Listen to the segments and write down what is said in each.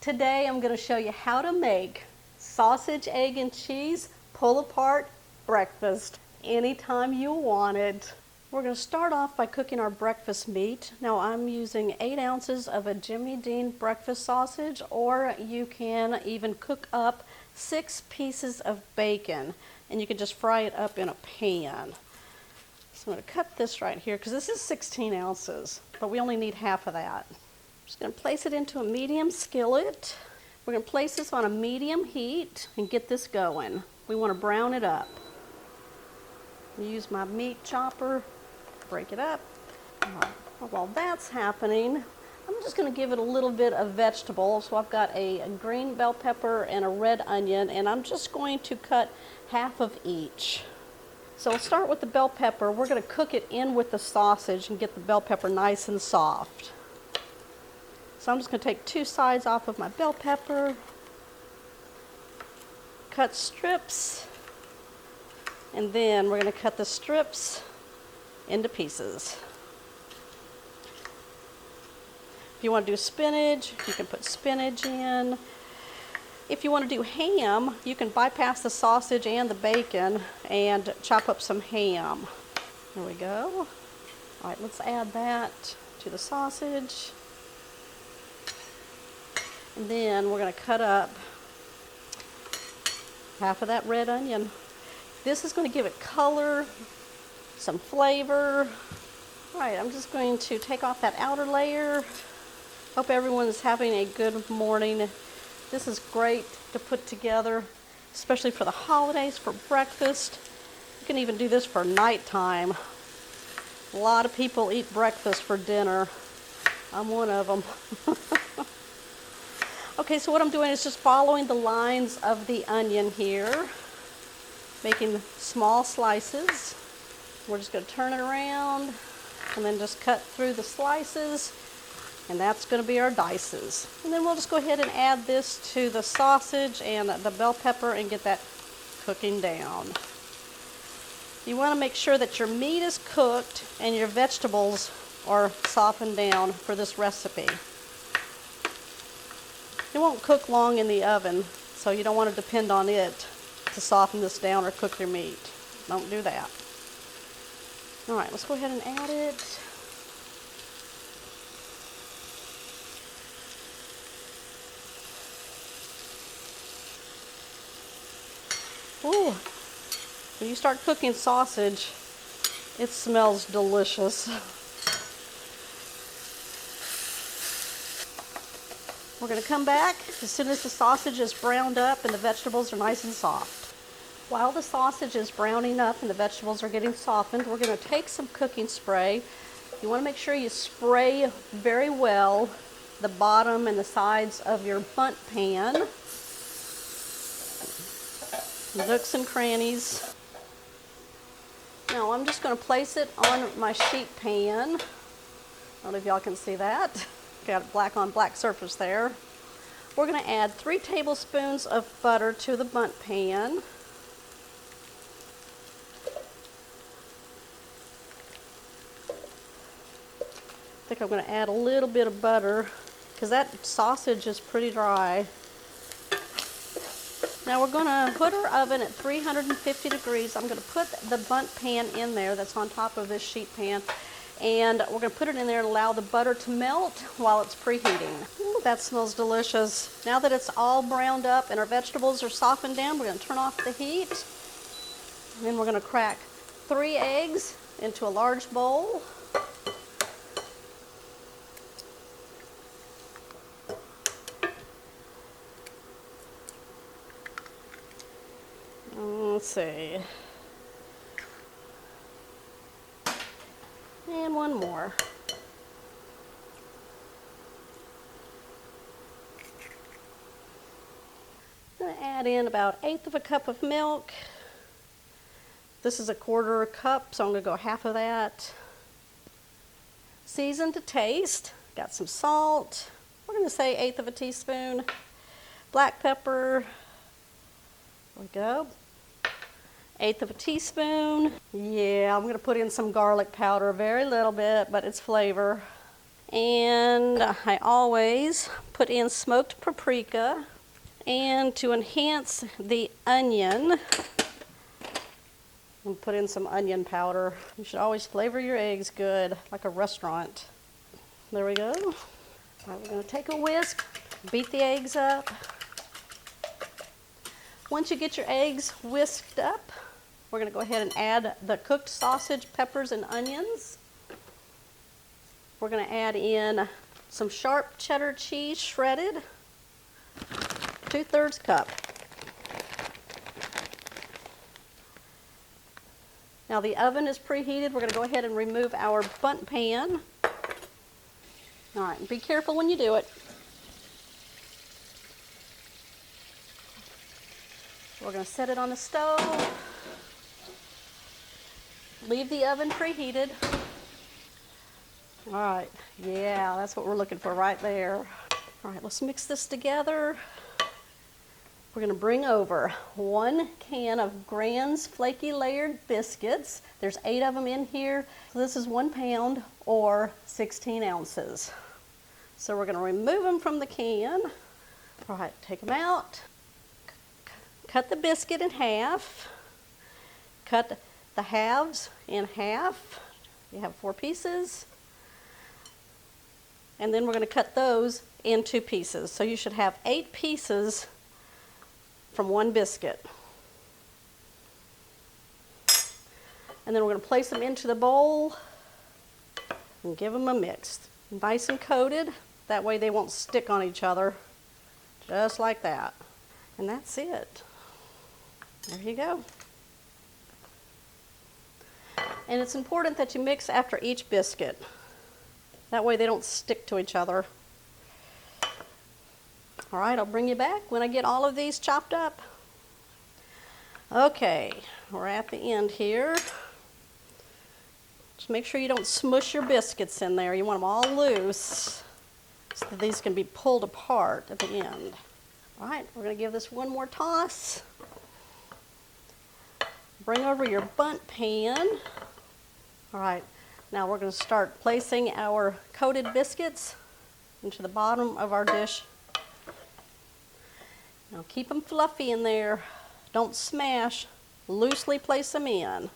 Today I'm going to show you how to make sausage, egg, and cheese pull-apart breakfast anytime you want it. We're going to start off by cooking our breakfast meat. Now I'm using 8 ounces of a Jimmy Dean breakfast sausage, or you can even cook up 6 pieces of bacon and you can just fry it up in a pan. So I'm going to cut this right here because this is 16 ounces, but we only need half of that. Just going to place it into a medium skillet. We're going to place this on a medium heat and get this going. We want to brown it up. Use my meat chopper, break it up. While that's happening, I'm just going to give it a little bit of vegetable. So I've got a green bell pepper and a red onion, and I'm just going to cut half of each. So we'll start with the bell pepper. We're going to cook it in with the sausage and get the bell pepper nice and soft. So I'm just going to take 2 sides off of my bell pepper, cut strips, and then we're going to cut the strips into pieces. If you want to do spinach, you can put spinach in. If you want to do ham, you can bypass the sausage and the bacon and chop up some ham. There we go. All right, let's add that to the sausage. And then we're going to cut up half of that red onion. This is going to give it color, some flavor. All right, I'm just going to take off that outer layer. Hope everyone's having a good morning. This is great to put together, especially for the holidays, for breakfast. You can even do this for nighttime. A lot of people eat breakfast for dinner. I'm one of them. Okay, so what I'm doing is just following the lines of the onion here, making small slices. We're just going to turn it around and then just cut through the slices, and that's going to be our dices. And then we'll just go ahead and add this to the sausage and the bell pepper and get that cooking down. You want to make sure that your meat is cooked and your vegetables are softened down for this recipe. It won't cook long in the oven, so you don't want to depend on it to soften this down or cook your meat. Don't do that. All right, let's go ahead and add it. Ooh, when you start cooking sausage, it smells delicious. We're going to come back as soon as the sausage is browned up and the vegetables are nice and soft. While the sausage is browning up and the vegetables are getting softened, we're going to take some cooking spray. You want to make sure you spray very well the bottom and the sides of your bundt pan. Nooks and crannies. Now I'm just going to place it on my sheet pan. I don't know if y'all can see that. Got a black on black surface there. We're going to add 3 tablespoons of butter to the bundt pan. I think I'm going to add a little bit of butter because that sausage is pretty dry. Now we're going to put our oven at 350 degrees. I'm going to put the bundt pan in there that's on top of this sheet pan, and we're going to put it in there and allow the butter to melt while it's preheating. Ooh, that smells delicious. Now that it's all browned up and our vegetables are softened down, we're going to turn off the heat. And then we're going to crack 3 eggs into a large bowl. Let's see. And one more. I'm going to add in about 1/8 of a cup of milk. This is a 1/4 cup, so I'm going to go half of that. Season to taste. Got some salt. We're going to say 1/8 of a teaspoon. Black pepper. There we go. 1/8 of a teaspoon. Yeah, I'm going to put in some garlic powder, very little bit, but it's flavor. And I always put in smoked paprika. And to enhance the onion, and put in some onion powder. You should always flavor your eggs good, like a restaurant. There we go. All right, we're going to take a whisk, beat the eggs up. Once you get your eggs whisked up, we're going to go ahead and add the cooked sausage, peppers, and onions. We're going to add in some sharp cheddar cheese shredded, 2/3 cup. Now the oven is preheated. We're going to go ahead and remove our bundt pan. All right, be careful when you do it. We're going to set it on the stove. Leave the oven preheated. All right, yeah, that's what we're looking for right there. All right, let's mix this together. We're going to bring over 1 can of Grand's flaky layered biscuits. There's 8 of them in here. So this is 1 pound or 16 ounces. So we're going to remove them from the can. All right, take them out. Cut the biscuit in half. Cut the halves in half. You have 4 pieces. And then we're going to cut those in 2 pieces. So you should have 8 pieces from 1 biscuit. And then we're going to place them into the bowl and give them a mix. Nice and coated, that way they won't stick on each other, just like that. And that's it. There you go. And it's important that you mix after each biscuit. That way they don't stick to each other. All right, I'll bring you back when I get all of these chopped up. Okay, we're at the end here. Just make sure you don't smush your biscuits in there. You want them all loose so that these can be pulled apart at the end. All right, we're going to give this one more toss. Bring over your bundt pan. All right, now we're going to start placing our coated biscuits into the bottom of our dish. Now keep them fluffy in there. Don't smash. Loosely place them in.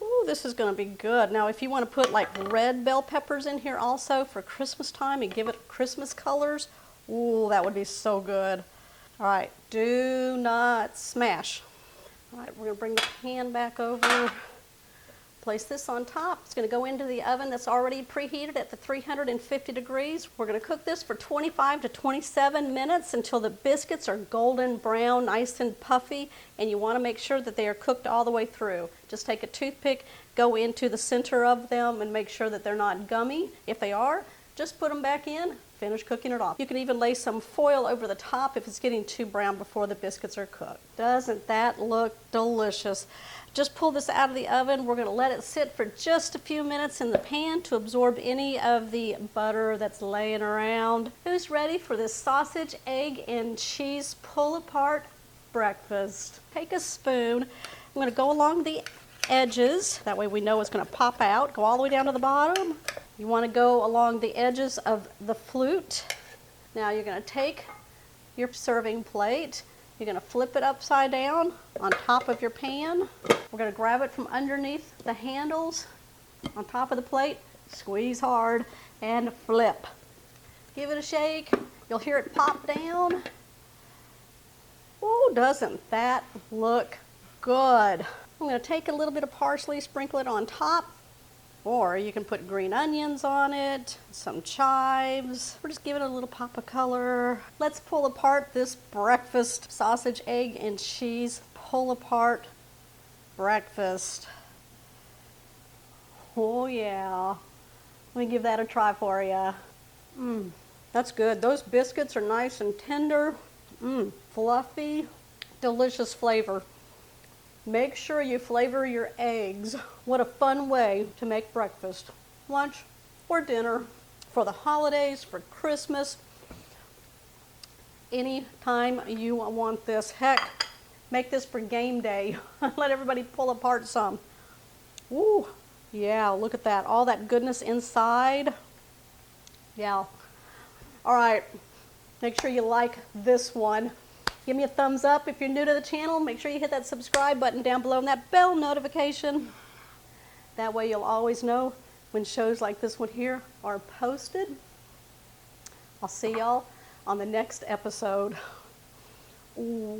Ooh, this is going to be good. Now if you want to put like red bell peppers in here also for Christmas time and give it Christmas colors, ooh, that would be so good. All right, do not smash. All right, we're going to bring the pan back over. Place this on top. It's going to go into the oven that's already preheated at the 350 degrees. We're going to cook this for 25 to 27 minutes until the biscuits are golden brown, nice and puffy, and you want to make sure that they are cooked all the way through. Just take a toothpick, go into the center of them, and make sure that they're not gummy. If they are, just put them back in, finish cooking it off. You can even lay some foil over the top if it's getting too brown before the biscuits are cooked. Doesn't that look delicious? Just pull this out of the oven. We're going to let it sit for just a few minutes in the pan to absorb any of the butter that's laying around. Who's ready for this sausage, egg, and cheese pull-apart breakfast? Take a spoon. I'm going to go along the edges. That way we know it's going to pop out. Go all the way down to the bottom. You want to go along the edges of the flute. Now you're going to take your serving plate. You're going to flip it upside down on top of your pan. We're going to grab it from underneath the handles on top of the plate, squeeze hard, and flip. Give it a shake. You'll hear it pop down. Oh, doesn't that look good? I'm going to take a little bit of parsley, sprinkle it on top, or you can put green onions on it, some chives. We're just giving it a little pop of color. Let's pull apart this breakfast sausage, egg, and cheese pull-apart breakfast. Oh yeah. Let me give that a try for you. That's good. Those biscuits are nice and tender, fluffy, delicious flavor. Make sure you flavor your eggs. What a fun way to make breakfast, lunch, or dinner for the holidays, for Christmas. Anytime you want this. Heck, make this for game day. Let everybody pull apart some. Ooh, yeah, look at that. All that goodness inside. Yeah. All right, make sure you like this one. Give me a thumbs up if you're new to the channel. Make sure you hit that subscribe button down below and that bell notification. That way you'll always know when shows like this one here are posted. I'll see y'all on the next episode. Ooh.